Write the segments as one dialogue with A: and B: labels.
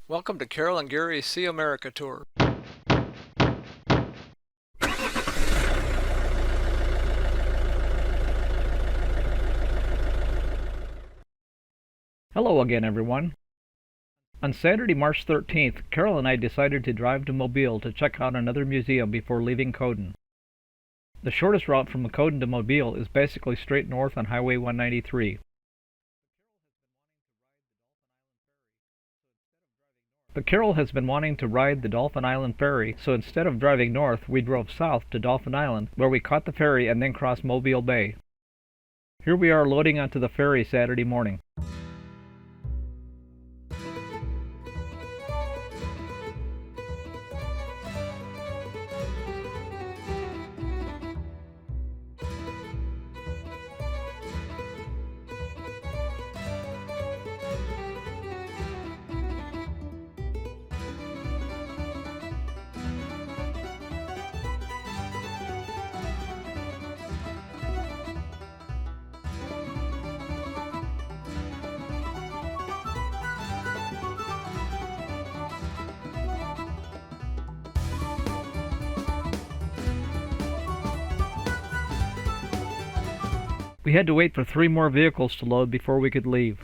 A: Welcome to Carol and Gary's See America Tour.
B: Hello again, everyone. On Saturday, March 13th, Carol and I decided to drive to Mobile to check out another museum before leaving Coden. The shortest route from Coden to Mobile is basically straight north on Highway 193. But Carol has been wanting to ride the Dolphin Island ferry, so instead of driving north, we drove south to Dolphin Island, where we caught the ferry and then crossed Mobile Bay. Here we are loading onto the ferry Saturday morning. We had to wait for 3 more vehicles to load before we could leave.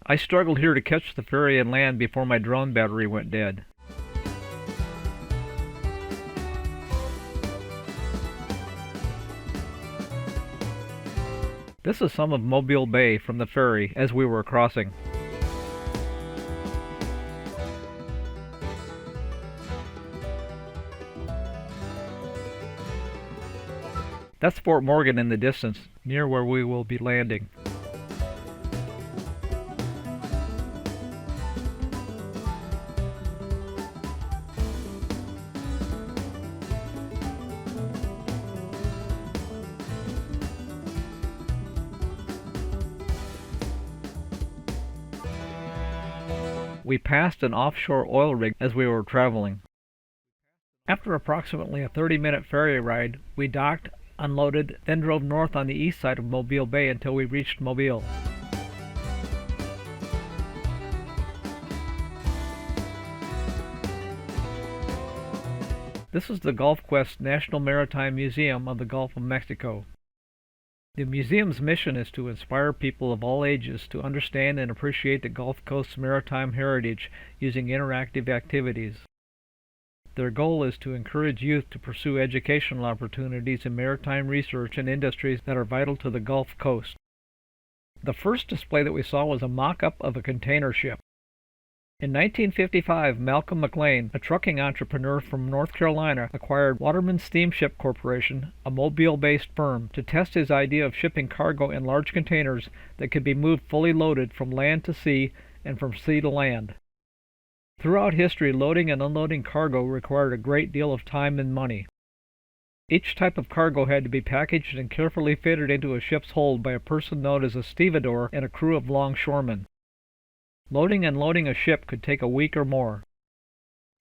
B: I struggled here to catch the ferry and land before my drone battery went dead. This is some of Mobile Bay from the ferry as we were crossing. That's Fort Morgan in the distance, near where we will be landing. We passed an offshore oil rig as we were traveling. After approximately a 30-minute ferry ride, we docked, unloaded, then drove north on the east side of Mobile Bay until we reached Mobile. This is the Gulf Quest National Maritime Museum of the Gulf of Mexico. The museum's mission is to inspire people of all ages to understand and appreciate the Gulf Coast's maritime heritage using interactive activities. Their goal is to encourage youth to pursue educational opportunities in maritime research and industries that are vital to the Gulf Coast. The first display that we saw was a mock-up of a container ship. In 1955, Malcolm McLean, a trucking entrepreneur from North Carolina, acquired Waterman Steamship Corporation, a Mobile-based firm, to test his idea of shipping cargo in large containers that could be moved fully loaded from land to sea and from sea to land. Throughout history, loading and unloading cargo required a great deal of time and money. Each type of cargo had to be packaged and carefully fitted into a ship's hold by a person known as a stevedore and a crew of longshoremen. Loading and loading a ship could take a week or more.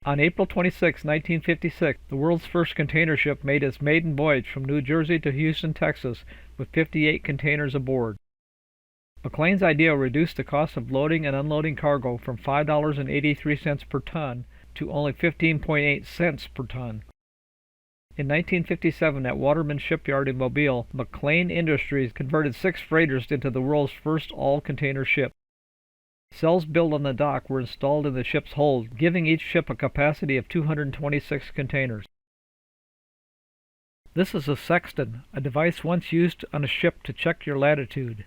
B: On April 26, 1956, the world's first container ship made its maiden voyage from New Jersey to Houston, Texas, with 58 containers aboard. McLean's idea reduced the cost of loading and unloading cargo from $5.83 per ton to only 15.8 cents per ton. In 1957, at Waterman Shipyard in Mobile, McLean Industries converted 6 freighters into the world's first all-container ship. Cells built on the dock were installed in the ship's hold, giving each ship a capacity of 226 containers. This is a sextant, a device once used on a ship to check your latitude.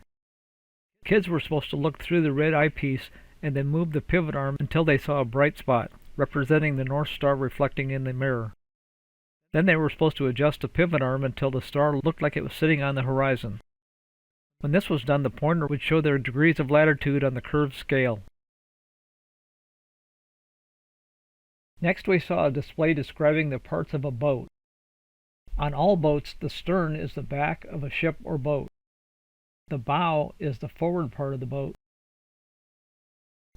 B: Kids were supposed to look through the red eyepiece and then move the pivot arm until they saw a bright spot, representing the North Star reflecting in the mirror. Then they were supposed to adjust the pivot arm until the star looked like it was sitting on the horizon. When this was done, the pointer would show their degrees of latitude on the curved scale. Next, we saw a display describing the parts of a boat. On all boats, the stern is the back of a ship or boat. The bow is the forward part of the boat.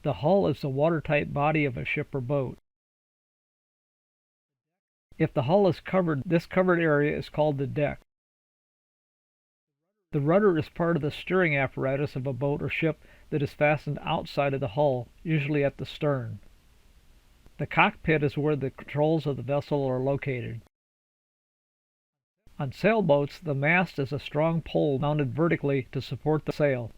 B: The hull is the watertight body of a ship or boat. If the hull is covered, this covered area is called the deck. The rudder is part of the steering apparatus of a boat or ship that is fastened outside of the hull, usually at the stern. The cockpit is where the controls of the vessel are located. On sailboats, the mast is a strong pole mounted vertically to support the sail.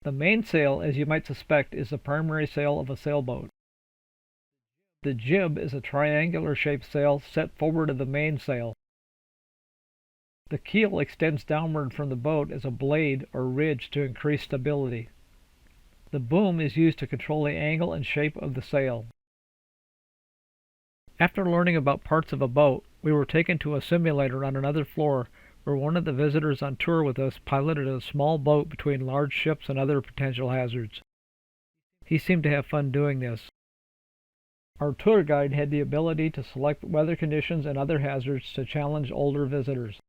B: The mainsail, as you might suspect, is the primary sail of a sailboat. The jib is a triangular-shaped sail set forward of the mainsail. The keel extends downward from the boat as a blade or ridge to increase stability. The boom is used to control the angle and shape of the sail. After learning about parts of a boat, we were taken to a simulator on another floor where one of the visitors on tour with us piloted a small boat between large ships and other potential hazards. He seemed to have fun doing this. Our tour guide had the ability to select weather conditions and other hazards to challenge older visitors.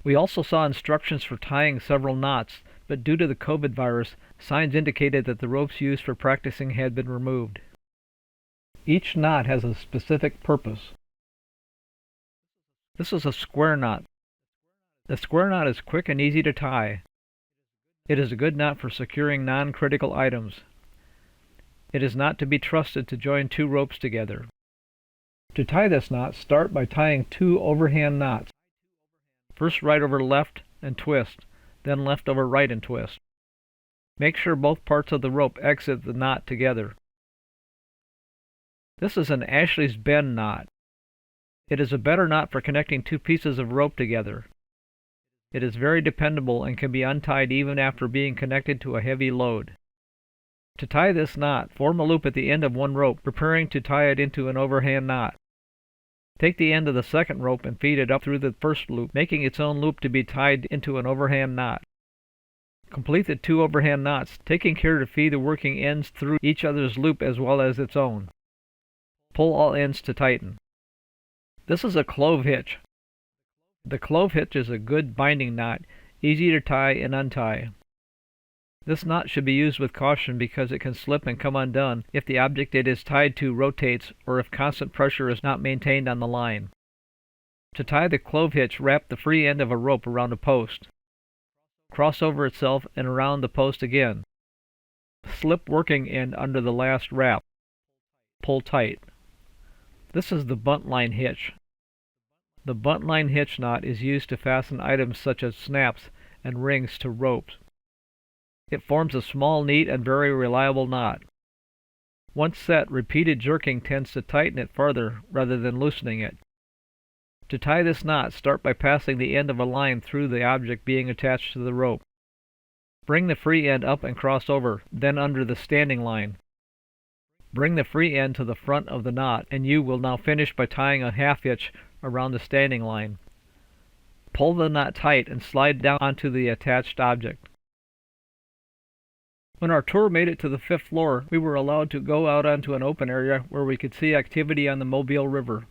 B: We also saw instructions for tying several knots, but due to the COVID virus, signs indicated that the ropes used for practicing had been removed. Each knot has a specific purpose. This is a square knot. The square knot is quick and easy to tie. It is a good knot for securing non-critical items. It is not to be trusted to join 2 ropes together. To tie this knot, start by tying 2 overhand knots. First right over left and twist, then left over right and twist. Make sure both parts of the rope exit the knot together. This is an Ashley's bend knot. It is a better knot for connecting 2 pieces of rope together. It is very dependable and can be untied even after being connected to a heavy load. To tie this knot, form a loop at the end of one rope, preparing to tie it into an overhand knot. Take the end of the second rope and feed it up through the first loop, making its own loop to be tied into an overhand knot. Complete the 2 overhand knots, taking care to feed the working ends through each other's loop as well as its own. Pull all ends to tighten. This is a clove hitch. The clove hitch is a good binding knot, easy to tie and untie. This knot should be used with caution because it can slip and come undone if the object it is tied to rotates or if constant pressure is not maintained on the line. To tie the clove hitch, wrap the free end of a rope around a post. cross over itself and around the post again. Slip working end under the last wrap. Pull tight. This is the bunt line hitch. The bunt line hitch knot is used to fasten items such as snaps and rings to ropes. It forms a small, neat, and very reliable knot. Once set, repeated jerking tends to tighten it further rather than loosening it. To tie this knot, start by passing the end of a line through the object being attached to the rope. Bring the free end up and cross over, then under the standing line. Bring the free end to the front of the knot, and you will now finish by tying a half hitch around the standing line. Pull the knot tight and slide down onto the attached object. When our tour made it to the 5th floor, we were allowed to go out onto an open area where we could see activity on the Mobile River.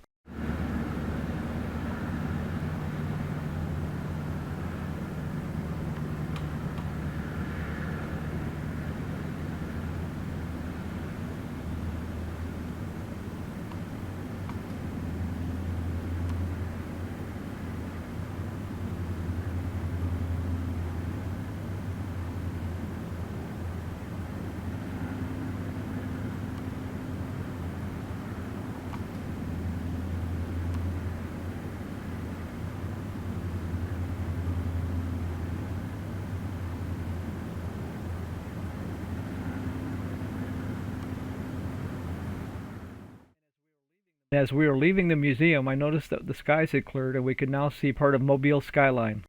B: As we were leaving the museum, I noticed that the skies had cleared and we could now see part of Mobile's skyline.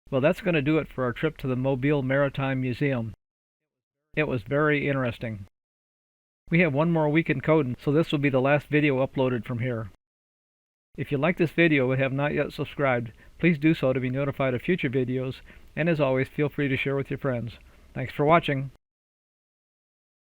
B: Well, that's going to do it for our trip to the Mobile Maritime Museum. It was very interesting. We have one more week in Coden, so this will be the last video uploaded from here. If you like this video and have not yet subscribed, please do so to be notified of future videos, and as always, feel free to share with your friends. Thanks for watching.